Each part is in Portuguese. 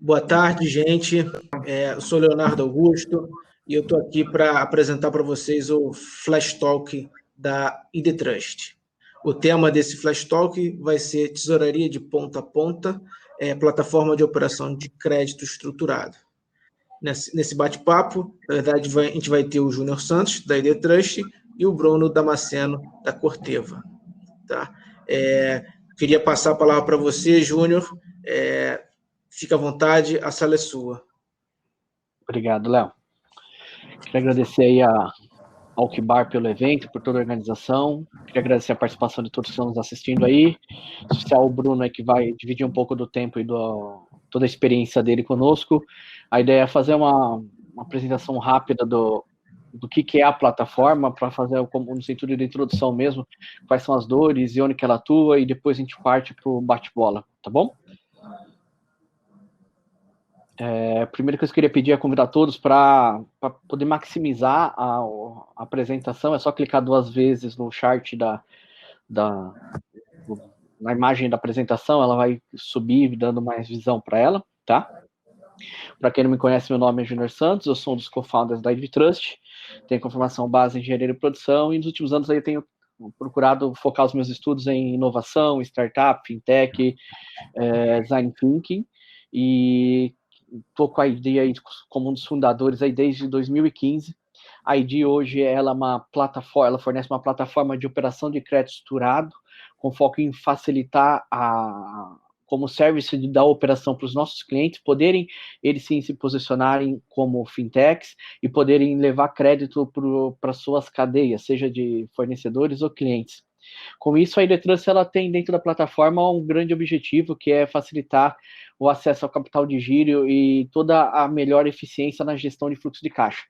Boa tarde, gente. Eu sou Leonardo Augusto e eu estou aqui para apresentar para vocês o Flash Talk da ID Trust. O tema desse Flash Talk vai ser tesouraria de ponta a ponta, plataforma de operação de crédito estruturado. Nesse bate-papo, na verdade, a gente vai ter o Júnior Santos, da ID Trust, e o Bruno Damasceno, da Corteva. Tá? Queria passar a palavra para você, Júnior. Fica à vontade, a sala é sua. Obrigado, Léo. Queria agradecer aí ao Kibar pelo evento, por toda a organização. Queria agradecer a participação de todos que estão nos assistindo aí. Em especial o Bruno aí, que vai dividir um pouco do tempo e toda a experiência dele conosco. A ideia é fazer uma apresentação rápida do que é a plataforma, para fazer no sentido de introdução mesmo, quais são as dores e onde que ela atua, e depois a gente parte para o bate-bola, tá bom? Primeiro que eu queria pedir é convidar todos para poder maximizar a apresentação, é só clicar 2 vezes no chart na imagem da apresentação, ela vai subir, dando mais visão para ela, tá? Para quem não me conhece, meu nome é Júnior Santos, eu sou um dos co-founders da ID Trust, tenho formação base em engenharia e produção, e nos últimos anos aí eu tenho procurado focar os meus estudos em inovação, startup, fintech, design thinking, e estou com a ID aí como um dos fundadores aí desde 2015. A ID hoje ela é uma plataforma, ela fornece uma plataforma de operação de crédito estruturado, com foco em facilitar como serviço da operação para os nossos clientes, poderem eles sim se posicionarem como fintechs e poderem levar crédito para suas cadeias, seja de fornecedores ou clientes. Com isso, a ID Trust ela tem dentro da plataforma um grande objetivo, que é facilitar o acesso ao capital de giro e toda a melhor eficiência na gestão de fluxo de caixa.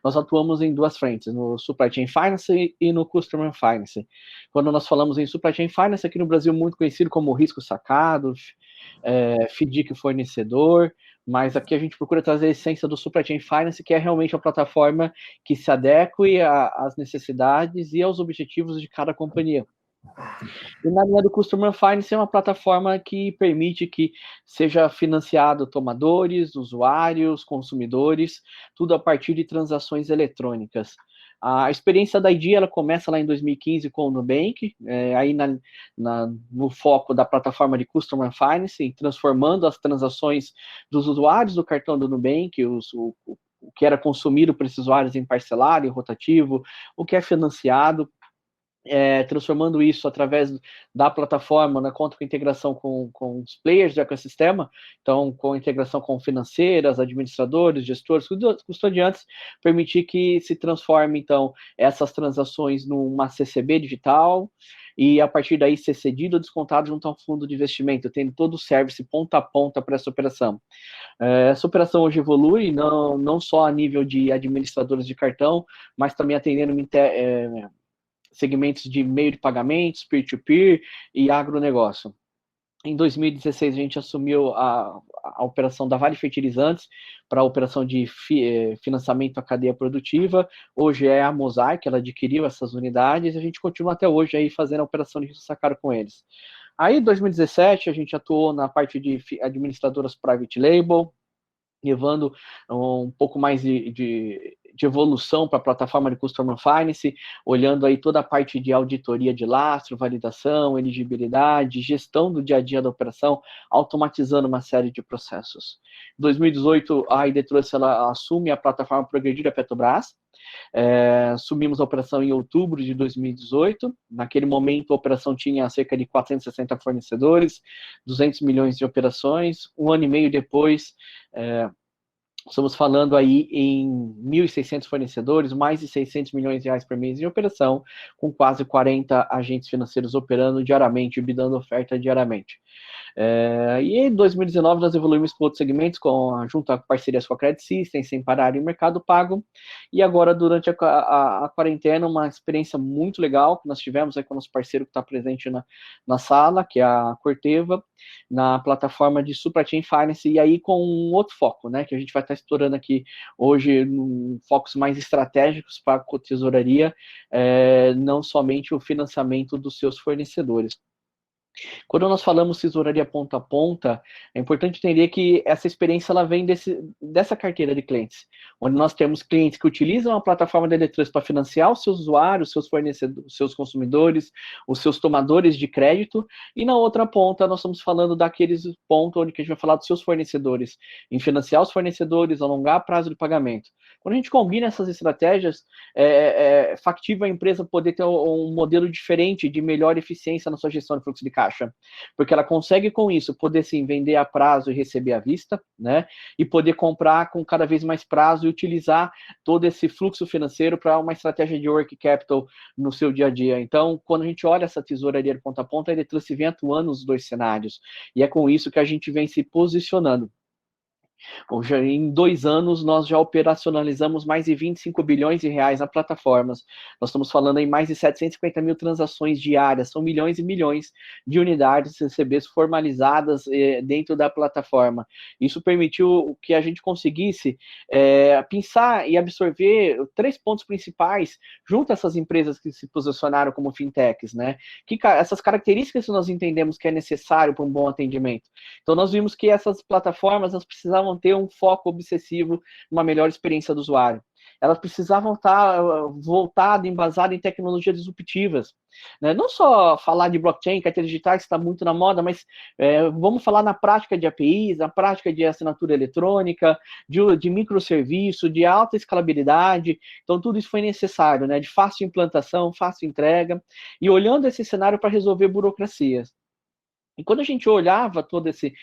Nós atuamos em 2 frentes, no Supply Chain Finance e no Customer Finance. Quando nós falamos em Supply Chain Finance, aqui no Brasil muito conhecido como risco sacado, FDIC fornecedor, mas aqui a gente procura trazer a essência do Supply Chain Finance, que é realmente uma plataforma que se adeque às necessidades e aos objetivos de cada companhia. E na linha do Customer Finance é uma plataforma que permite que seja financiado tomadores, usuários, consumidores, tudo a partir de transações eletrônicas. A experiência da ID ela começa lá em 2015 com o Nubank, aí no foco da plataforma de Customer Finance, transformando as transações dos usuários do cartão do Nubank, o que era consumido por esses usuários em parcelado, em rotativo, o que é financiado, transformando isso através da plataforma, né, conta com integração com os players do ecossistema, então com integração com financeiras, administradores, gestores, custodiantes, permitir que se transforme, então, essas transações numa CCB digital, e a partir daí ser cedido ou descontado junto a um fundo de investimento, tendo todo o service ponta a ponta para essa operação. Essa operação hoje evolui, não só a nível de administradores de cartão, mas também atendendo segmentos de meio de pagamentos, peer-to-peer e agronegócio. Em 2016, a gente assumiu a operação da Vale Fertilizantes para a operação de financiamento à cadeia produtiva. Hoje é a Mosaic, ela adquiriu essas unidades e a gente continua até hoje aí fazendo a operação de risco sacado com eles. Aí, em 2017, a gente atuou na parte de administradoras private label, levando um pouco mais de evolução para a plataforma de Customer Finance, olhando aí toda a parte de auditoria de lastro, validação, elegibilidade, gestão do dia a dia da operação, automatizando uma série de processos. Em 2018, a ID Trust ela assume a plataforma Progredir da Petrobras. Assumimos a operação em outubro de 2018. Naquele momento, a operação tinha cerca de 460 fornecedores, 200 milhões de operações. 1 ano e meio depois, estamos falando aí em 1.600 fornecedores, mais de 600 milhões de reais por mês em operação, com quase 40 agentes financeiros operando diariamente e dando oferta diariamente. E em 2019 nós evoluímos para outros segmentos, junto a parcerias com a Credit System, sem parar em Mercado Pago, e agora durante a quarentena, uma experiência muito legal que nós tivemos aí com o nosso parceiro que está presente na sala, que é a Corteva, na plataforma de Supply Chain Finance, e aí com um outro foco, né, que a gente vai estar explorando aqui hoje, focos mais estratégicos para a tesouraria, não somente o financiamento dos seus fornecedores. Quando nós falamos tesouraria ponta a ponta, é importante entender que essa experiência ela vem dessa carteira de clientes, onde nós temos clientes que utilizam a plataforma da Eletrust para financiar os seus usuários, seus fornecedores, os seus consumidores, os seus tomadores de crédito, e na outra ponta nós estamos falando daqueles pontos onde a gente vai falar dos seus fornecedores, em financiar os fornecedores, alongar prazo de pagamento. Quando a gente combina essas estratégias, é factível a empresa poder ter um modelo diferente de melhor eficiência na sua gestão de fluxo de caixa, porque ela consegue com isso poder sim vender a prazo e receber à vista, né? E poder comprar com cada vez mais prazo e utilizar todo esse fluxo financeiro para uma estratégia de working capital no seu dia a dia. Então, quando a gente olha essa tesouraria de ponta a ponta, a Eletrust vem atuando nos dois cenários, e é com isso que a gente vem se posicionando. Em 2 anos, nós já operacionalizamos mais de 25 bilhões de reais na plataformas. Nós estamos falando em mais de 750 mil transações diárias, são milhões e milhões de unidades CCBs formalizadas dentro da plataforma. Isso permitiu que a gente conseguisse pensar e absorver 3 pontos principais junto a essas empresas que se posicionaram como fintechs, né? Essas características que nós entendemos que é necessário para um bom atendimento. Então, nós vimos que essas plataformas elas precisavam ter um foco obsessivo numa melhor experiência do usuário. Elas precisavam estar voltadas, embasadas em tecnologias disruptivas. Né? Não só falar de blockchain, carteiras digitais, que está muito na moda, mas vamos falar na prática de APIs, na prática de assinatura eletrônica, de microserviço, de alta escalabilidade. Então, tudo isso foi necessário, né? De fácil implantação, fácil entrega, e olhando esse cenário para resolver burocracias. E quando a gente olhava todo esse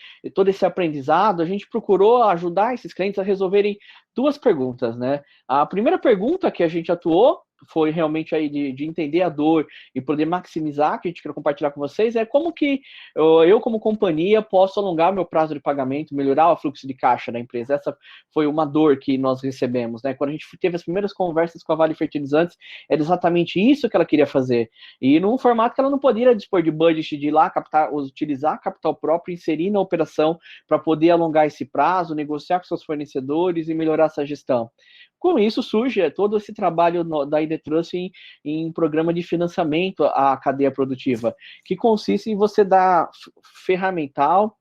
aprendizado, a gente procurou ajudar esses clientes a resolverem 2 perguntas, né? A primeira pergunta que a gente atuou foi realmente aí de entender a dor e poder maximizar, que a gente quer compartilhar com vocês, é como que eu como companhia, posso alongar meu prazo de pagamento, melhorar o fluxo de caixa da empresa. Essa foi uma dor que nós recebemos, né? Quando a gente teve as primeiras conversas com a Vale Fertilizantes, era exatamente isso que ela queria fazer. E num formato que ela não poderia dispor de budget, de ir lá utilizar capital próprio, inserir na operação para poder alongar esse prazo, negociar com seus fornecedores e melhorar essa gestão. Com isso surge todo esse trabalho da Eletrust em programa de financiamento à cadeia produtiva, que consiste em você dar ferramental,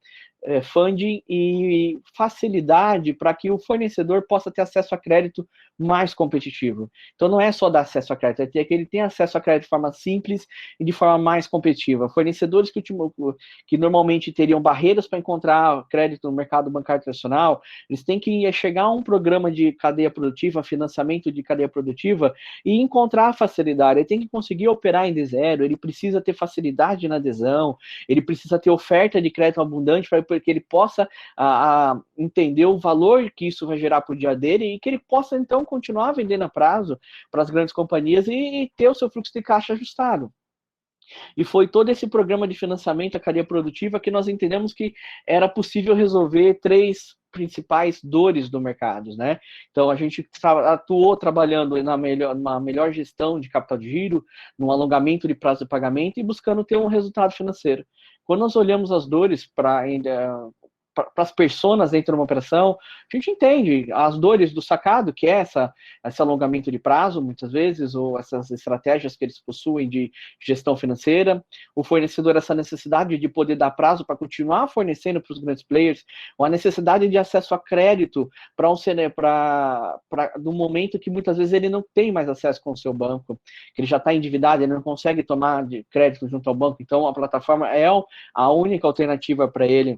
funding e facilidade para que o fornecedor possa ter acesso a crédito mais competitivo. Então, não é só dar acesso a crédito, é que ele tenha acesso a crédito de forma simples e de forma mais competitiva. Fornecedores que normalmente teriam barreiras para encontrar crédito no mercado bancário tradicional, eles têm que chegar a um programa de cadeia produtiva, financiamento de cadeia produtiva, e encontrar facilidade. Ele tem que conseguir operar em D0, ele precisa ter facilidade na adesão, ele precisa ter oferta de crédito abundante para que ele possa entender o valor que isso vai gerar para o dia dele e que ele possa, então, continuar vendendo a prazo para as grandes companhias e ter o seu fluxo de caixa ajustado. E foi todo esse programa de financiamento à cadeia produtiva que nós entendemos que era possível resolver 3 principais dores do mercado, né? Então, a gente atuou trabalhando numa melhor gestão de capital de giro, no alongamento de prazo de pagamento e buscando ter um resultado financeiro. Quando nós olhamos as dores para as personas dentro de uma operação, a gente entende as dores do sacado, que é esse alongamento de prazo, muitas vezes, ou essas estratégias que eles possuem de gestão financeira, o fornecedor, essa necessidade de poder dar prazo para continuar fornecendo para os grandes players, ou a necessidade de acesso a crédito no momento que muitas vezes ele não tem mais acesso com o seu banco, que ele já está endividado, ele não consegue tomar de crédito junto ao banco, então a plataforma é a única alternativa para ele.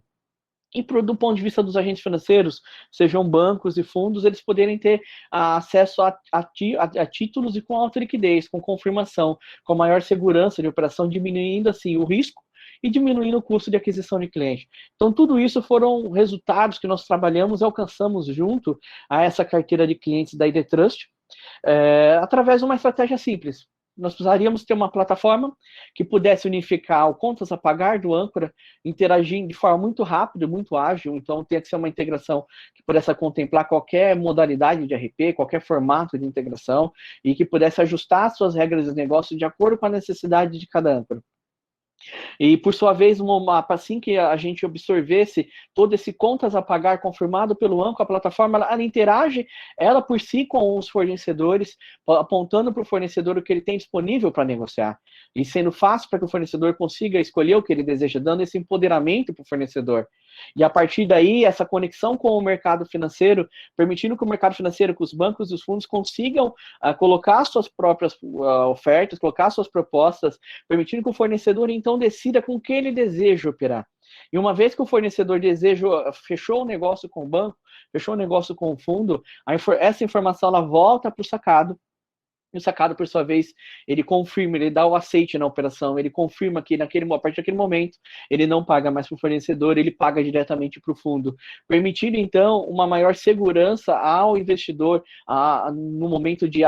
E do ponto de vista dos agentes financeiros, sejam bancos e fundos, eles poderem ter acesso a títulos e com alta liquidez, com confirmação, com maior segurança de operação, diminuindo assim o risco e diminuindo o custo de aquisição de cliente. Então, tudo isso foram resultados que nós trabalhamos e alcançamos junto a essa carteira de clientes da Eletrust, através de uma estratégia simples. Nós precisaríamos ter uma plataforma que pudesse unificar o contas a pagar do âncora, interagindo de forma muito rápida, muito ágil, então tinha que ser uma integração que pudesse contemplar qualquer modalidade de RP, qualquer formato de integração, e que pudesse ajustar suas regras de negócio de acordo com a necessidade de cada âncora. E, por sua vez, assim que a gente absorvesse todo esse contas a pagar confirmado pelo banco, a plataforma ela interage, ela por si, com os fornecedores, apontando para o fornecedor o que ele tem disponível para negociar. E sendo fácil para que o fornecedor consiga escolher o que ele deseja, dando esse empoderamento para o fornecedor. E a partir daí, essa conexão com o mercado financeiro, permitindo que o mercado financeiro, que os bancos e os fundos consigam colocar suas próprias ofertas, colocar suas propostas, permitindo que o fornecedor, então, decida com que ele deseja operar. E uma vez que o fornecedor fechou o negócio com o banco, fechou o negócio com o fundo, essa informação ela volta para o sacado. E o sacado, por sua vez, ele confirma, ele dá o aceite na operação, ele confirma que a partir daquele momento ele não paga mais para o fornecedor, ele paga diretamente para o fundo, permitindo, então, uma maior segurança ao investidor no momento de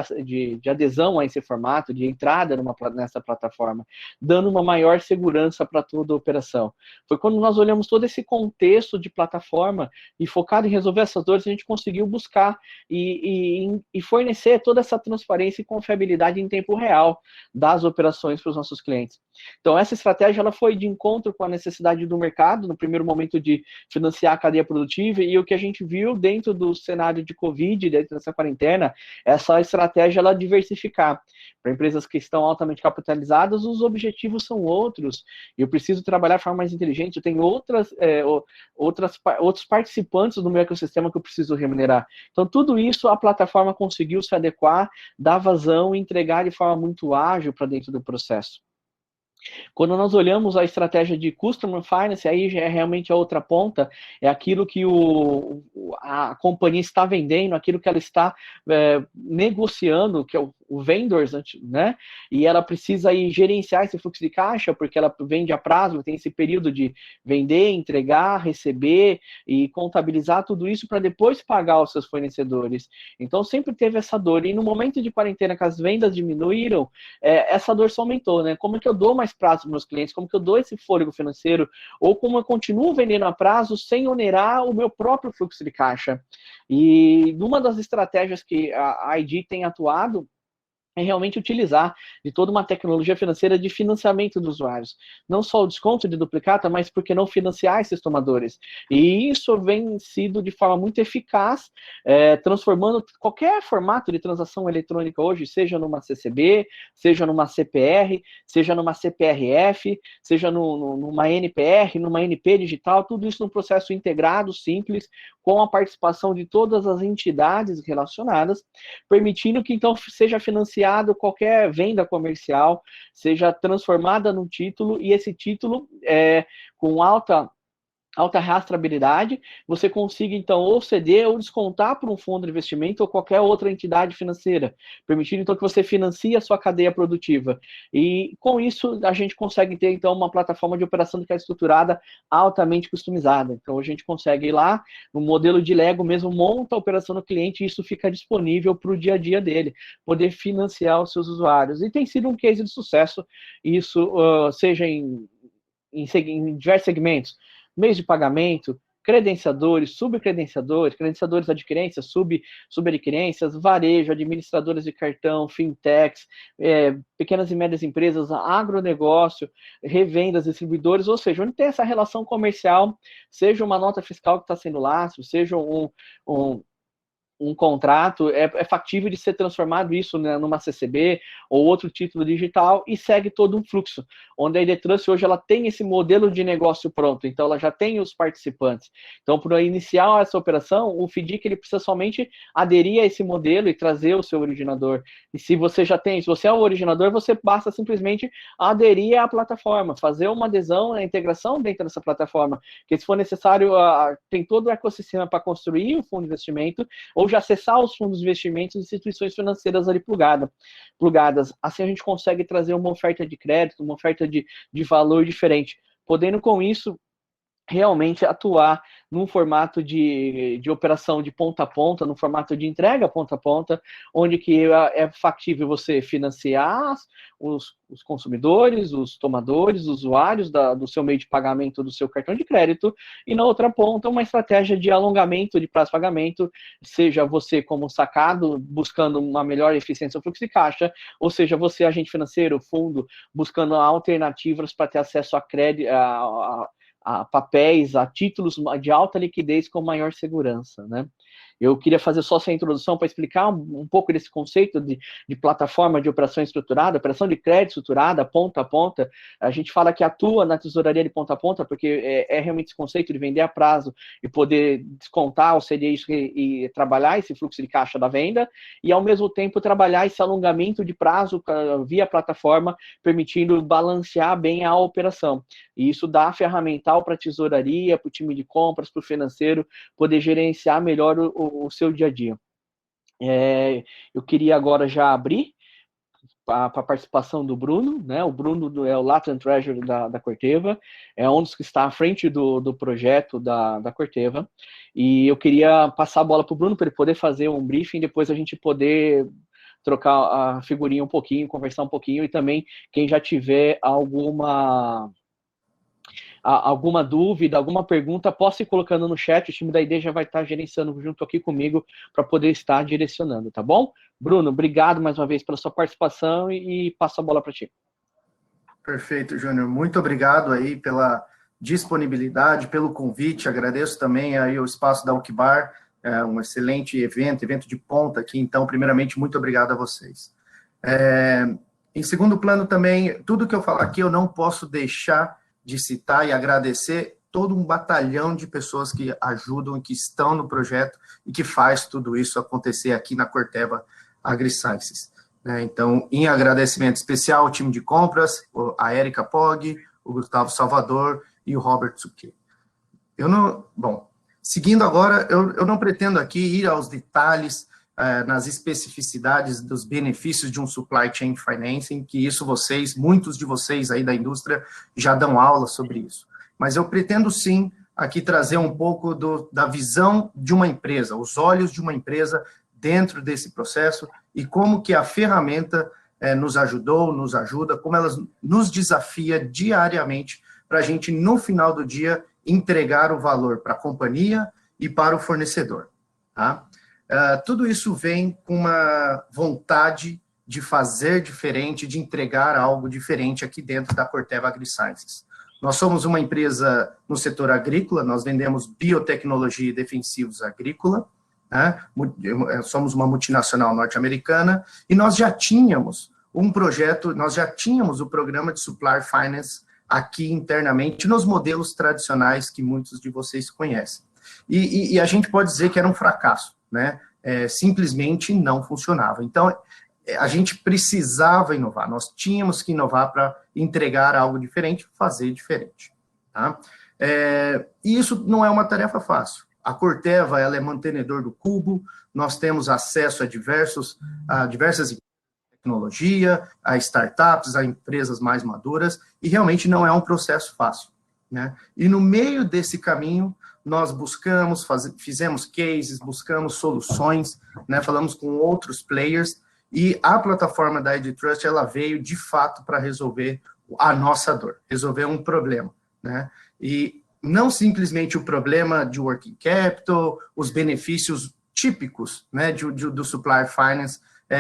adesão a esse formato, de entrada nessa plataforma, dando uma maior segurança para toda a operação. Foi quando nós olhamos todo esse contexto de plataforma e focado em resolver essas dores, a gente conseguiu buscar e fornecer toda essa transparência e confiabilidade em tempo real das operações para os nossos clientes. Então, essa estratégia ela foi de encontro com a necessidade do mercado, no primeiro momento de financiar a cadeia produtiva, e o que a gente viu dentro do cenário de Covid, dentro dessa quarentena, essa estratégia ela diversificar. Para empresas que estão altamente capitalizadas, os objetivos são outros. Eu preciso trabalhar de forma mais inteligente, eu tenho outros participantes do meu ecossistema que eu preciso remunerar. Então, tudo isso a plataforma conseguiu se adequar, dar vazão e entregar de forma muito ágil para dentro do processo. Quando nós olhamos a estratégia de Customer Finance, aí já é realmente a outra ponta, é aquilo que a companhia está vendendo, aquilo que ela está negociando, que é o vendors, né? E ela precisa aí gerenciar esse fluxo de caixa, porque ela vende a prazo, tem esse período de vender, entregar, receber e contabilizar tudo isso para depois pagar os seus fornecedores. Então sempre teve essa dor. E no momento de quarentena, que as vendas diminuíram, essa dor só aumentou, né? Como é que eu dou mais prazo para meus clientes? Como que eu dou esse fôlego financeiro? Ou como eu continuo vendendo a prazo sem onerar o meu próprio fluxo de caixa? E uma das estratégias que a ID tem atuado é realmente utilizar de toda uma tecnologia financeira de financiamento dos usuários. Não só o desconto de duplicata, mas por que não financiar esses tomadores? E isso vem sido de forma muito eficaz, transformando qualquer formato de transação eletrônica hoje, seja numa CCB, seja numa CPR, seja numa CPRF, seja numa NPR, numa NP digital, tudo isso num processo integrado, simples, com a participação de todas as entidades relacionadas, permitindo que então seja financiado qualquer venda comercial, seja transformada num título, e esse título com alta rastreabilidade, você consiga, então, ou ceder ou descontar para um fundo de investimento ou qualquer outra entidade financeira, permitindo, então, que você financie a sua cadeia produtiva. E, com isso, a gente consegue ter, então, uma plataforma de operação que é estruturada altamente customizada. Então, a gente consegue ir lá, no modelo de Lego mesmo, monta a operação do cliente e isso fica disponível para o dia a dia dele, poder financiar os seus usuários. E tem sido um case de sucesso, isso seja em diversos segmentos, meios de pagamento, credenciadores, subcredenciadores, credenciadores adquirências, subadquirências, varejo, administradoras de cartão, fintechs, pequenas e médias empresas, agronegócio, revendas, distribuidores, ou seja, onde tem essa relação comercial, seja uma nota fiscal que está sendo lastro, seja um contrato, é factível de ser transformado isso, né, numa CCB ou outro título digital, e segue todo um fluxo, onde a ID Trust hoje ela tem esse modelo de negócio pronto, então ela já tem os participantes. Então, para iniciar essa operação, o FDIC ele precisa somente aderir a esse modelo e trazer o seu originador. E se você é o originador, você basta simplesmente aderir à plataforma, fazer uma adesão, a integração dentro dessa plataforma, que se for necessário, tem todo o ecossistema para construir o fundo de investimento, ou já acessar os fundos de investimentos e instituições financeiras ali plugadas. Assim a gente consegue trazer uma oferta de crédito, uma oferta de valor diferente, podendo com isso realmente atuar num formato de operação de ponta a ponta, no formato de entrega ponta a ponta, onde que é factível você financiar os consumidores, os tomadores, os usuários do seu meio de pagamento do seu cartão de crédito, e na outra ponta uma estratégia de alongamento de prazo de pagamento, seja você como sacado, buscando uma melhor eficiência do fluxo de caixa, ou seja, você agente financeiro, fundo, buscando alternativas para ter acesso a crédito, a papéis, a títulos de alta liquidez com maior segurança, né? Eu queria fazer só essa introdução para explicar um pouco desse conceito de plataforma de operação estruturada, operação de crédito estruturada, ponta a ponta. A gente fala que atua na tesouraria de ponta a ponta, porque é realmente esse conceito de vender a prazo e poder descontar ou ceder isso e trabalhar esse fluxo de caixa da venda, e ao mesmo tempo trabalhar esse alongamento de prazo via plataforma, permitindo balancear bem a operação. E isso dá ferramental para a tesouraria, para o time de compras, para o financeiro, poder gerenciar melhor o seu dia a dia. Eu queria agora já abrir para a participação do Bruno, né? O Bruno é o Latin Treasury da Corteva, é um dos que está à frente do projeto da Corteva, e eu queria passar a bola para o Bruno para ele poder fazer um briefing, depois a gente poder trocar a figurinha um pouquinho, conversar um pouquinho, e também quem já tiver alguma dúvida, alguma pergunta, possa ir colocando no chat, o time da ID já vai estar gerenciando junto aqui comigo para poder estar direcionando, tá bom? Bruno, obrigado mais uma vez pela sua participação e passo a bola para ti. Perfeito, Júnior. Muito obrigado aí pela disponibilidade, pelo convite. Agradeço também aí o espaço da Ucbar, um excelente evento de ponta aqui. Então, primeiramente, muito obrigado a vocês. Em segundo plano também, tudo que eu falar aqui eu não posso deixar de citar e agradecer todo um batalhão de pessoas que ajudam, que estão no projeto e que faz tudo isso acontecer aqui na Corteva AgriSciences. Então, em agradecimento especial ao time de compras, a Érica Pog, o Gustavo Salvador e o Robert Suquet. Bom, seguindo agora, eu não pretendo aqui ir aos detalhes nas especificidades dos benefícios de um supply chain financing, que isso muitos de vocês aí da indústria já dão aula sobre isso. Mas eu pretendo sim aqui trazer um pouco da visão de uma empresa, os olhos de uma empresa dentro desse processo e como que a ferramenta nos ajuda, como ela nos desafia diariamente para a gente, no final do dia, entregar o valor para a companhia e para o fornecedor, tá? Tudo isso vem com uma vontade de fazer diferente, de entregar algo diferente aqui dentro da Corteva AgriSciences. Nós somos uma empresa no setor agrícola, nós vendemos biotecnologia e defensivos agrícola, né? Somos uma multinacional norte-americana e nós já tínhamos um projeto, nós já tínhamos o programa de Supplier Finance aqui internamente nos modelos tradicionais que muitos de vocês conhecem. E a gente pode dizer que era um fracasso, né? Simplesmente não funcionava. Então, a gente precisava inovar, nós tínhamos que inovar para entregar algo diferente, fazer diferente. Tá? E isso não é uma tarefa fácil. A Corteva, ela é mantenedor do cubo, nós temos acesso a diversas tecnologia, a startups, a empresas mais maduras, e realmente não é um processo fácil, né? E no meio desse caminho, nós fizemos cases, buscamos soluções, né? Falamos com outros players, e a plataforma da IDTrust, ela veio de fato para resolver a nossa dor, resolver um problema, né? E não simplesmente o problema de working capital, os benefícios típicos, né, do Supplier Finance,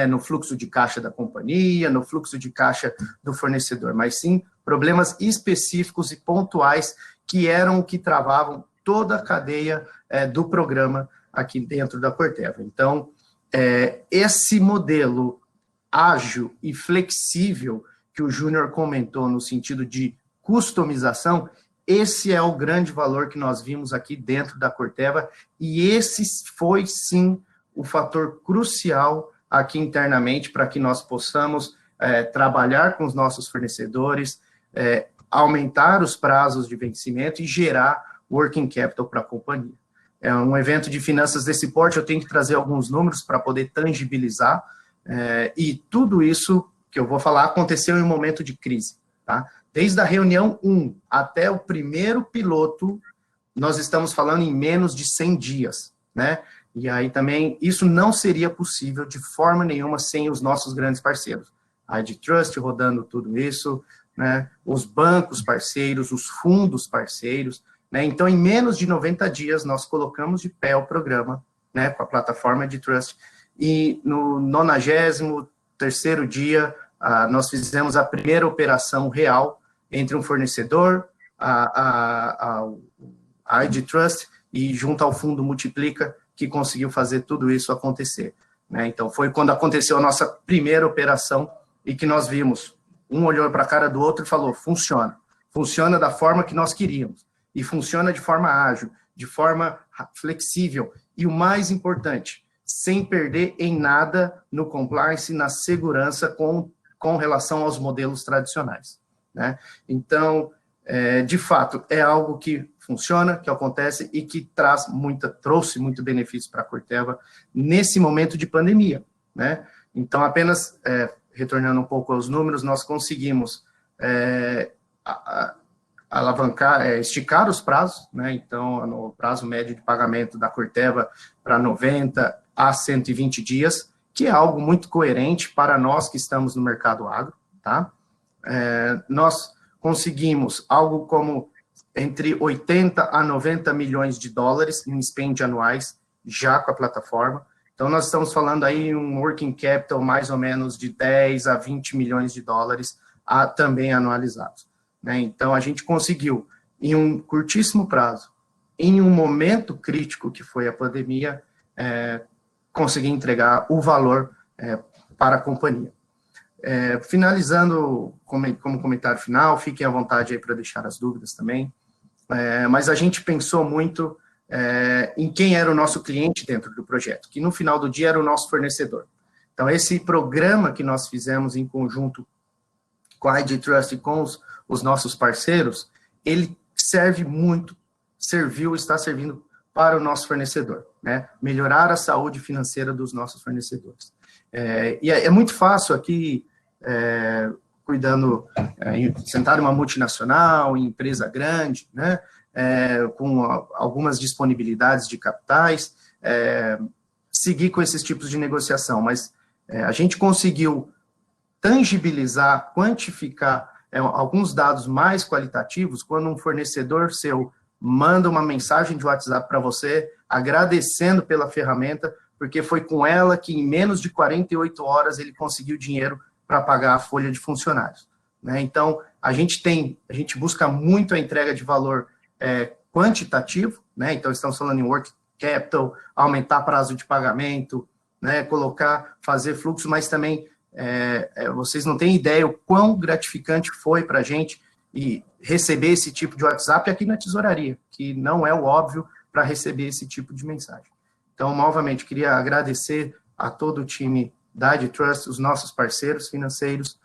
no fluxo de caixa da companhia, no fluxo de caixa do fornecedor, mas sim problemas específicos e pontuais que eram o que travavam toda a cadeia do programa aqui dentro da Corteva. Então, esse modelo ágil e flexível que o Júnior comentou no sentido de customização, esse é o grande valor que nós vimos aqui dentro da Corteva, e esse foi, sim, o fator crucial aqui internamente para que nós possamos trabalhar com os nossos fornecedores, aumentar os prazos de vencimento e gerar working capital para a companhia. É um evento de finanças desse porte, eu tenho que trazer alguns números para poder tangibilizar, e tudo isso que eu vou falar aconteceu em um momento de crise, tá? Desde a reunião 1 até o primeiro piloto, nós estamos falando em menos de 100 dias, né? E aí também, isso não seria possível de forma nenhuma sem os nossos grandes parceiros. A IDTrust rodando tudo isso, né? Os bancos parceiros, os fundos parceiros, né? Então, em menos de 90 dias, nós colocamos de pé o programa, né? Com a plataforma IDTrust. E no 93º dia, nós fizemos a primeira operação real entre um fornecedor, a IDTrust, e junto ao fundo Multiplica, que conseguiu fazer tudo isso acontecer, né? Então, foi quando aconteceu a nossa primeira operação e que nós vimos, um olhou para a cara do outro e falou, funciona da forma que nós queríamos, e funciona de forma ágil, de forma flexível, e o mais importante, sem perder em nada no compliance, na segurança com relação aos modelos tradicionais, né? Então, de fato, é algo que funciona, que acontece e que trouxe muito benefício para a Corteva nesse momento de pandemia, né? Então, apenas retornando um pouco aos números, nós conseguimos alavancar, esticar os prazos, né? Então, no prazo médio de pagamento da Corteva para 90 a 120 dias, que é algo muito coerente para nós que estamos no mercado agro, tá? Nós conseguimos algo como entre 80 a 90 milhões de dólares em spend anuais, já com a plataforma. Então, nós estamos falando aí um working capital mais ou menos de 10 a 20 milhões de dólares também anualizados, né? Então, a gente conseguiu, em um curtíssimo prazo, em um momento crítico que foi a pandemia, conseguir entregar o valor para a companhia. Finalizando como comentário final, fiquem à vontade aí para deixar as dúvidas também, mas a gente pensou muito em quem era o nosso cliente dentro do projeto, que no final do dia era o nosso fornecedor. Então, esse programa que nós fizemos em conjunto com a IDTrust e com os nossos parceiros, ele está servindo para o nosso fornecedor, né? Melhorar a saúde financeira dos nossos fornecedores. E é muito fácil aqui, sentar em uma multinacional, em empresa grande, né? Com algumas disponibilidades de capitais, seguir com esses tipos de negociação, mas a gente conseguiu tangibilizar, quantificar alguns dados mais qualitativos quando um fornecedor seu manda uma mensagem de WhatsApp para você, agradecendo pela ferramenta, porque foi com ela que em menos de 48 horas ele conseguiu dinheiro para pagar a folha de funcionários, né? Então, a gente busca muito a entrega de valor quantitativo, né? Então, estamos falando em working capital, aumentar prazo de pagamento, né? Fazer fluxo, mas também vocês não têm ideia o quão gratificante foi para a gente e receber esse tipo de WhatsApp aqui na tesouraria, que não é o óbvio para receber esse tipo de mensagem. Então, novamente, queria agradecer a todo o time da IDTrust, os nossos parceiros financeiros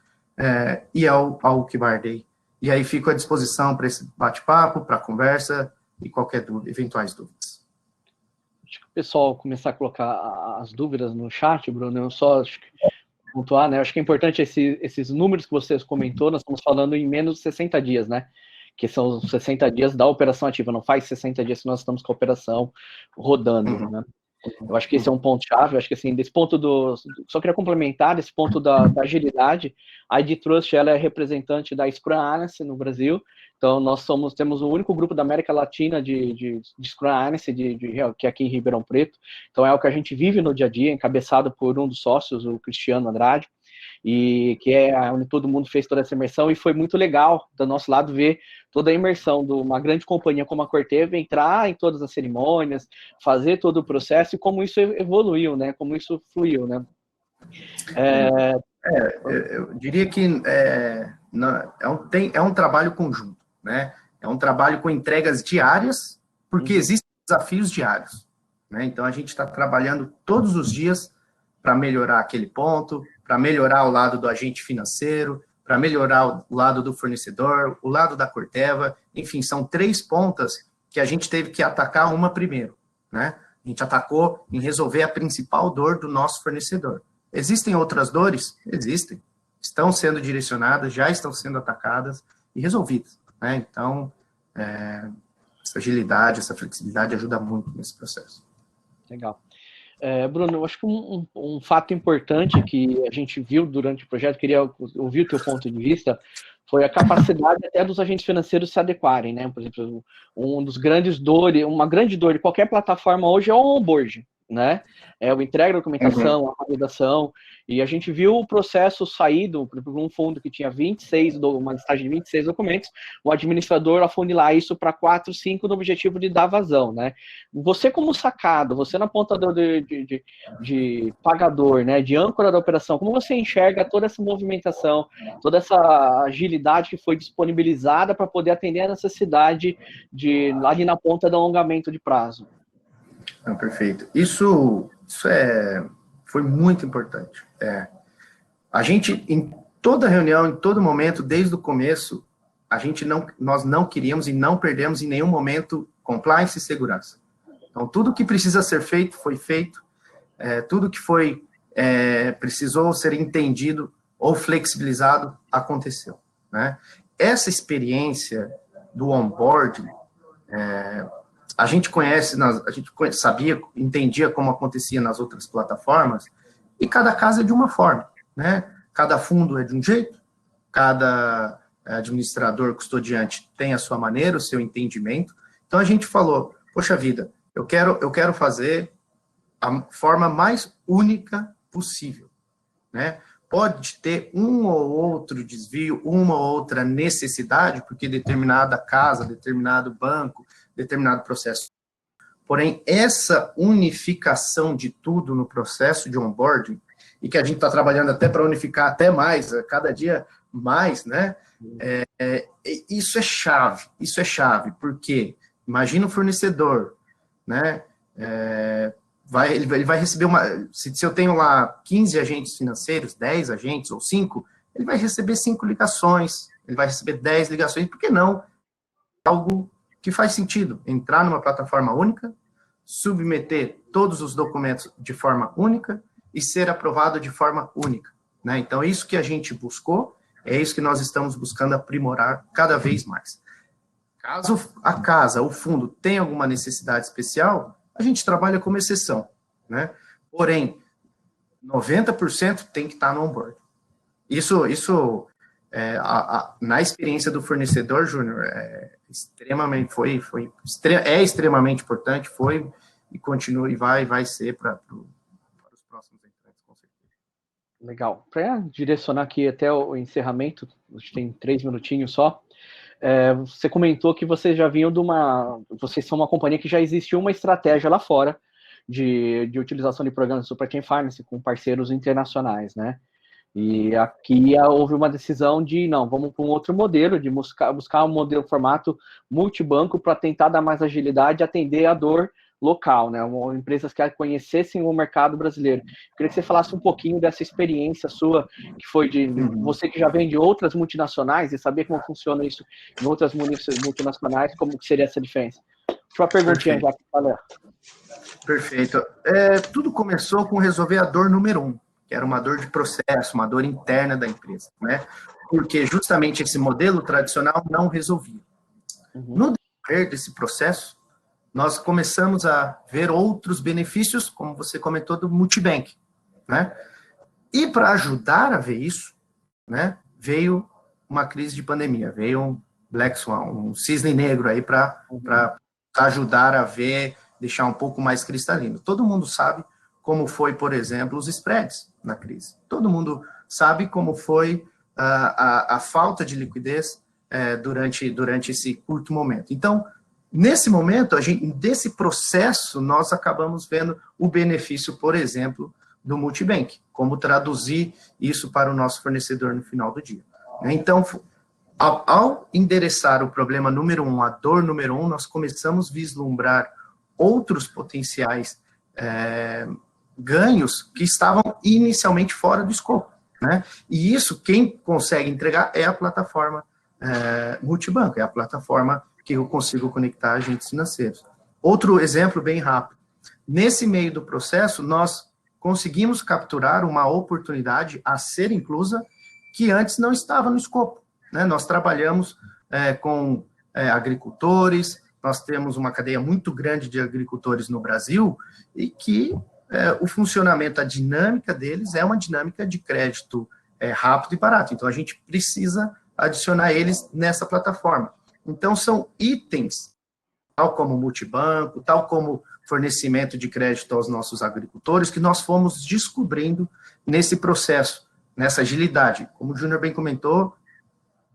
e ao Kibar Day. E aí fico à disposição para esse bate-papo, para a conversa e qualquer dúvida, eventuais dúvidas. Acho que o pessoal começar a colocar as dúvidas no chat, Bruno, eu só pontuar, né? Acho que é importante esses números que vocês comentou, nós estamos falando em menos de 60 dias, né? Que são os 60 dias da operação ativa, não faz 60 dias que nós estamos com a operação rodando, né? Eu acho que esse é um ponto-chave, eu acho que assim, desse ponto só queria complementar esse ponto da agilidade. A IDTrust, ela é representante da Scrum Alliance no Brasil, então nós temos o único grupo da América Latina de Scrum Alliance, que é aqui em Ribeirão Preto, então é o que a gente vive no dia a dia, encabeçado por um dos sócios, o Cristiano Andrade, e que é onde todo mundo fez toda essa imersão, e foi muito legal, do nosso lado, ver toda a imersão de uma grande companhia como a Corteva entrar em todas as cerimônias, fazer todo o processo, e como isso evoluiu, né, como isso fluiu, né. Eu diria que é um trabalho conjunto, né, é um trabalho com entregas diárias, porque existem desafios diários, né, então a gente está trabalhando todos os dias para melhorar aquele ponto, para melhorar o lado do agente financeiro, para melhorar o lado do fornecedor, o lado da Corteva, enfim, são 3 pontas que a gente teve que atacar uma primeiro, né? A gente atacou em resolver a principal dor do nosso fornecedor. Existem outras dores? Existem. Estão sendo direcionadas, já estão sendo atacadas e resolvidas, né? Então, essa agilidade, essa flexibilidade ajuda muito nesse processo. Legal. Bruno, eu acho que um fato importante que a gente viu durante o projeto, queria ouvir o teu ponto de vista, foi a capacidade até dos agentes financeiros se adequarem, né? Por exemplo, uma grande dor de qualquer plataforma hoje é o onboard, né? O entrega da documentação, a validação, e a gente viu o processo sair por exemplo, um fundo que tinha uma listagem de 26 documentos, o administrador afunilar isso para 4, 5 no objetivo de dar vazão, né? Você como sacado, você na ponta de pagador, né, de âncora da operação, como você enxerga toda essa movimentação, toda essa agilidade que foi disponibilizada para poder atender a necessidade ali na ponta do alongamento de prazo? Perfeito. Isso foi muito importante. A gente, em toda reunião, em todo momento, desde o começo, nós não queríamos e não perdemos em nenhum momento compliance e segurança. Então, tudo que precisa ser feito, foi feito. Tudo que precisou ser entendido ou flexibilizado, aconteceu, né? Essa experiência do onboarding, a gente sabia, entendia como acontecia nas outras plataformas, e cada caso é de uma forma, né? Cada fundo é de um jeito, cada administrador custodiante tem a sua maneira, o seu entendimento. Então, a gente falou, poxa vida, eu quero fazer a forma mais única possível, né? Pode ter um ou outro desvio, uma ou outra necessidade, porque determinada casa, determinado banco, determinado processo. Porém, essa unificação de tudo no processo de onboarding, e que a gente está trabalhando até para unificar até mais, cada dia mais, né? Isso é chave, porque imagina o fornecedor, né? Ele vai receber se eu tenho lá 15 agentes financeiros, 10 agentes ou 5, ele vai receber 5 ligações, ele vai receber 10 ligações, por que não? Algo que faz sentido, entrar numa plataforma única, submeter todos os documentos de forma única e ser aprovado de forma única, né? Então, isso que a gente buscou, é isso que nós estamos buscando aprimorar cada vez mais. Caso a casa, o fundo, tenha alguma necessidade especial, a gente trabalha como exceção, né? Porém, 90% tem que estar no onboard. Isso na experiência do fornecedor, Júnior, é extremamente importante, e continua, e vai ser para os próximos entrantes, com certeza. Legal. Para direcionar aqui até o encerramento, a gente tem 3 minutinhos só. Você comentou que vocês já vinham vocês são uma companhia que já existiu uma estratégia lá fora de utilização de programas de Supply Chain Finance com parceiros internacionais, né? E aqui houve uma decisão de, não, vamos para um outro modelo, de buscar um formato multibanco para tentar dar mais agilidade e atender a dor local, né? Empresas que conhecessem o mercado brasileiro. Eu queria que você falasse um pouquinho dessa experiência sua, que foi de você que já vem de outras multinacionais e saber como funciona isso em outras multinacionais, como que seria essa diferença. Deixa eu uma perguntinha já que falei. Perfeito. Tudo começou com resolver a dor número 1, que era uma dor de processo, uma dor interna da empresa, né? Porque justamente esse modelo tradicional não resolvia. No decorrer desse processo, nós começamos a ver outros benefícios, como você comentou, do multibank, né? E para ajudar a ver isso, né, veio uma crise de pandemia, veio um Black Swan, um cisne negro aí para ajudar a ver, deixar um pouco mais cristalino. Todo mundo sabe como foi, por exemplo, os spreads na crise. Todo mundo sabe como foi a falta de liquidez durante esse curto momento. Então, nesse momento, desse processo, nós acabamos vendo o benefício, por exemplo, do multibank, como traduzir isso para o nosso fornecedor no final do dia. Então, ao endereçar o problema número 1, a dor número 1, nós começamos a vislumbrar outros potenciais ganhos que estavam inicialmente fora do escopo, né? E isso, quem consegue entregar é a plataforma multibanco, é a plataforma que eu consigo conectar agentes financeiros. Outro exemplo bem rápido. Nesse meio do processo, nós conseguimos capturar uma oportunidade a ser inclusa que antes não estava no escopo, né? Nós trabalhamos com agricultores, nós temos uma cadeia muito grande de agricultores no Brasil e que o funcionamento, a dinâmica deles é uma dinâmica de crédito rápido e barato. Então, a gente precisa adicionar eles nessa plataforma. Então, são itens, tal como multibanco, tal como fornecimento de crédito aos nossos agricultores, que nós fomos descobrindo nesse processo, nessa agilidade. Como o Júnior bem comentou,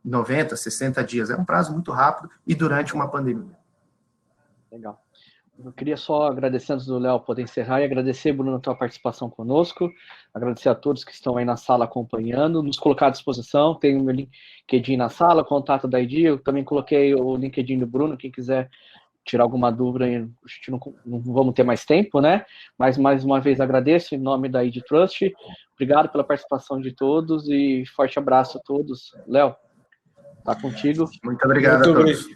90, 60 dias, é um prazo muito rápido e durante uma pandemia. Legal. Eu queria só agradecer, antes do Léo poder encerrar, e agradecer, Bruno, a tua participação conosco, agradecer a todos que estão aí na sala acompanhando, nos colocar à disposição, tem o meu LinkedIn na sala, contato da ID, eu também coloquei o LinkedIn do Bruno, quem quiser tirar alguma dúvida, a gente não vamos ter mais tempo, né? Mas, mais uma vez, agradeço em nome da ID Trust, obrigado pela participação de todos e forte abraço a todos. Léo, tá contigo. Muito obrigado a todos.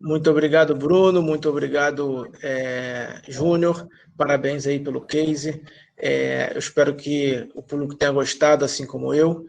Muito obrigado, Bruno. Muito obrigado, Júnior. Parabéns aí pelo case. Eu espero que o público tenha gostado, assim como eu.